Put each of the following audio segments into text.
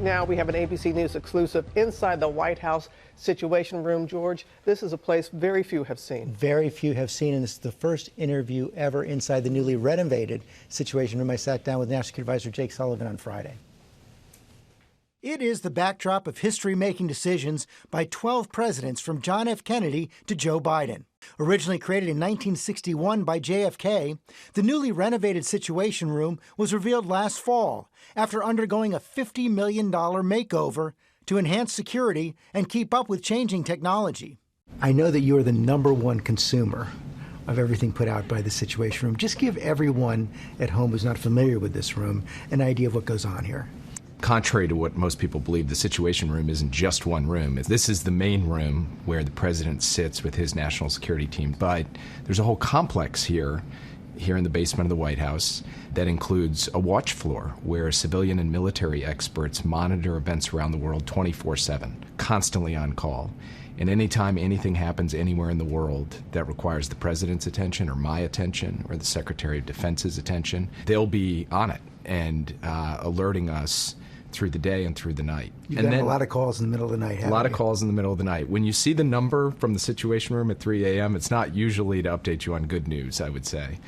Now we have an ABC News exclusive inside the White House Situation Room. George, this is a place very few have seen. Very few have seen, and this is the first interview ever inside the newly renovated Situation Room. I sat down with National Security Advisor Jake Sullivan on Friday. It is the backdrop of history-making decisions by 12 presidents from John F. Kennedy to Joe Biden. Originally created in 1961 by JFK, the newly renovated Situation Room was revealed last fall after undergoing a $50 million makeover to enhance security and keep up with changing technology. I know that you are the #1 consumer of everything put out by the Situation Room. Just give everyone at home who's not familiar with this room an idea of what goes on here. Contrary to what most people believe, the Situation Room isn't just one room. This is the main room where the president sits with his national security team. But there's a whole complex here in the basement of the White House that includes a watch floor where civilian and military experts monitor events around the world 24/7, constantly on call. And anytime anything happens anywhere in the world that requires the president's attention or my attention or the Secretary of Defense's attention, they'll be on it and alerting us through the day and through the night. You've got a lot of calls in the middle of the night, haven't you? A lot of calls in the middle of the night. When you see the number from the Situation Room at 3 a.m., it's not usually to update you on good news, I would say.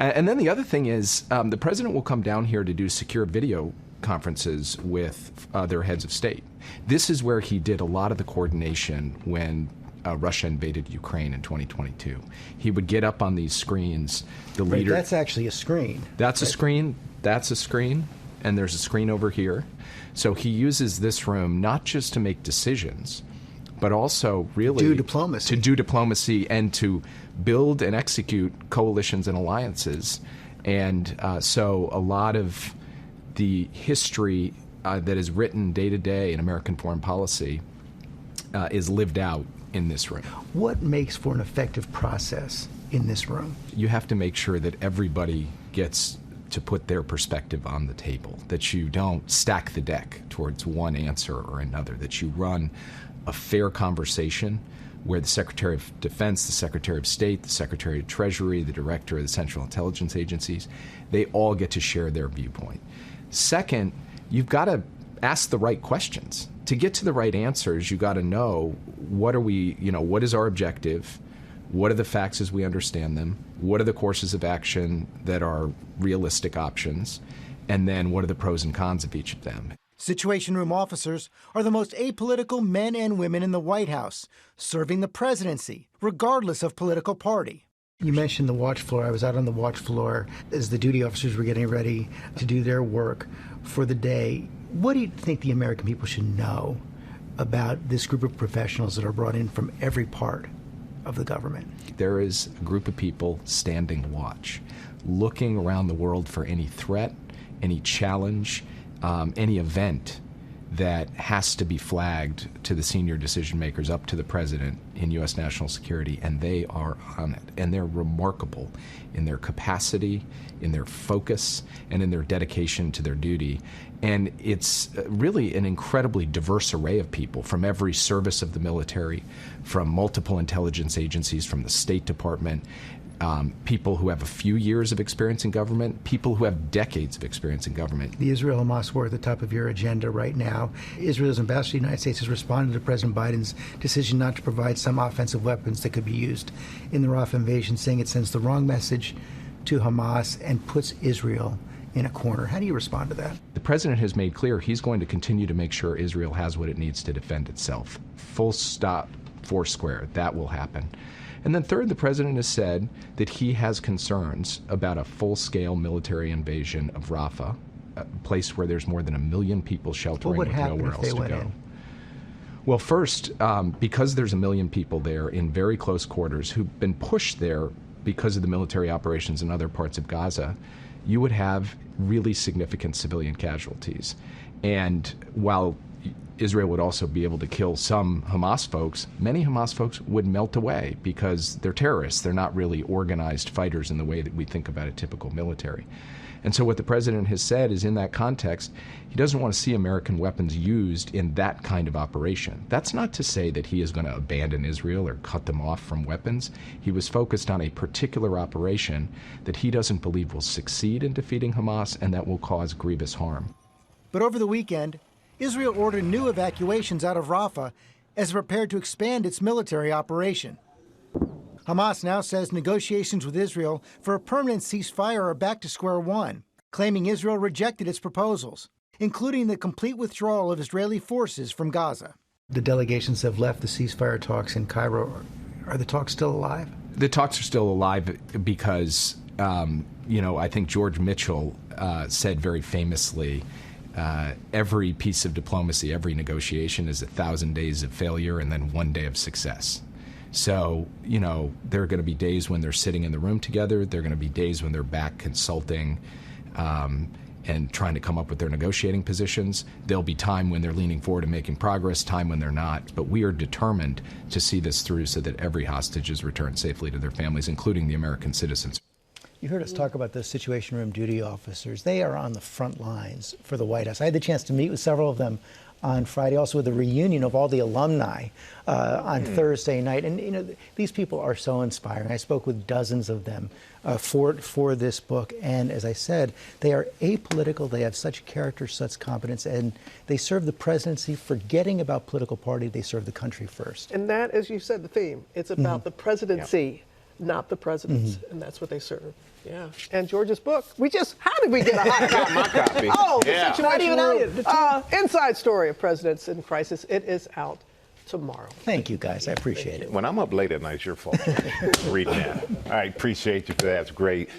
And then the other thing is the president will come down here to do secure video conferences with their heads of state. This is where he did a lot of the coordination when Russia invaded Ukraine in 2022. He would get up on these screens. The leader. That's actually a screen. That's a screen. That's a screen. And there's a screen over here. So he uses this room not just to make decisions, but also really do diplomacy. To do diplomacy and to build and execute coalitions and alliances. And so a lot of the history that is written day to day in American foreign policy is lived out in this room. What makes for an effective process in this room? You have to make sure that everybody gets to put their perspective on the table, that you don't stack the deck towards one answer or another, that you run a fair conversation where the Secretary of Defense, the Secretary of State, the Secretary of Treasury, the Director of the Central Intelligence Agencies, they all get to share their viewpoint. Second, you've got to ask the right questions. To get to the right answers, you got to know what is our objective? What are the facts as we understand them? What are the courses of action that are realistic options? And then what are the pros and cons of each of them? Situation Room officers are the most apolitical men and women in the White House, serving the presidency, regardless of political party. You mentioned the watch floor. I was out on the watch floor as the duty officers were getting ready to do their work for the day. What do you think the American people should know about this group of professionals that are brought in from every part of the government? There is a group of people standing watch, looking around the world for any threat, any challenge, any event that has to be flagged to the senior decision makers, up to the president in U.S. national security, and they are on it. And they're remarkable in their capacity, in their focus, and in their dedication to their duty. And it's really an incredibly diverse array of people from every service of the military, from multiple intelligence agencies, from the State Department, people who have a few years of experience in government, people who have decades of experience in government. The Israel-Hamas war at the top of your agenda right now. Israel's ambassador to the United States has responded to President Biden's decision not to provide some offensive weapons that could be used in the Rafah invasion, saying it sends the wrong message to Hamas and puts Israel in a corner. How do you respond to that? The president has made clear he's going to continue to make sure Israel has what it needs to defend itself. Full stop, foursquare. That will happen. And then third, the president has said that he has concerns about a full-scale military invasion of Rafah, a place where there's more than 1 million people sheltering with nowhere else to go. Well, first, because there's 1 million people there in very close quarters who've been pushed there because of the military operations in other parts of Gaza, you would have really significant civilian casualties. And while Israel would also be able to kill some Hamas folks, many Hamas folks would melt away because they're terrorists. They're not really organized fighters in the way that we think about a typical military. And so what the president has said is, in that context, he doesn't want to see American weapons used in that kind of operation. That's not to say that he is going to abandon Israel or cut them off from weapons. He was focused on a particular operation that he doesn't believe will succeed in defeating Hamas and that will cause grievous harm. But over the weekend, Israel ordered new evacuations out of Rafah as it prepared to expand its military operation. Hamas now says negotiations with Israel for a permanent ceasefire are back to square one, claiming Israel rejected its proposals, including the complete withdrawal of Israeli forces from Gaza. The delegations have left the ceasefire talks in Cairo. Are the talks still alive? The talks are still alive because, I think George Mitchell said very famously, every piece of diplomacy, every negotiation is 1,000 days of failure and then 1 day of success. So, there are going to be days when they're sitting in the room together. There are going to be days when they're back consulting and trying to come up with their negotiating positions. There'll be time when they're leaning forward and making progress, time when they're not. But we are determined to see this through so that every hostage is returned safely to their families, including the American citizens. You heard us talk about the Situation Room duty officers. They are on the front lines for the White House. I had the chance to meet with several of them on Friday, also with a reunion of all the alumni on Thursday night. And, these people are so inspiring. I spoke with dozens of them for this book. And as I said, they are apolitical. They have such character, such competence, and they serve the presidency, forgetting about political party. They serve the country first. And that, as you said, the theme, it's about the presidency, not the presidents. And that's what they serve. Yeah. And George's book. How did we get a hot copy? My copy. Oh, yeah. the Situation Room. Inside Story of Presidents in Crisis. It is out tomorrow. Thank you, guys. I appreciate it. When I'm up late at night, it's your fault. Reading that. All right, appreciate you for that. It's great.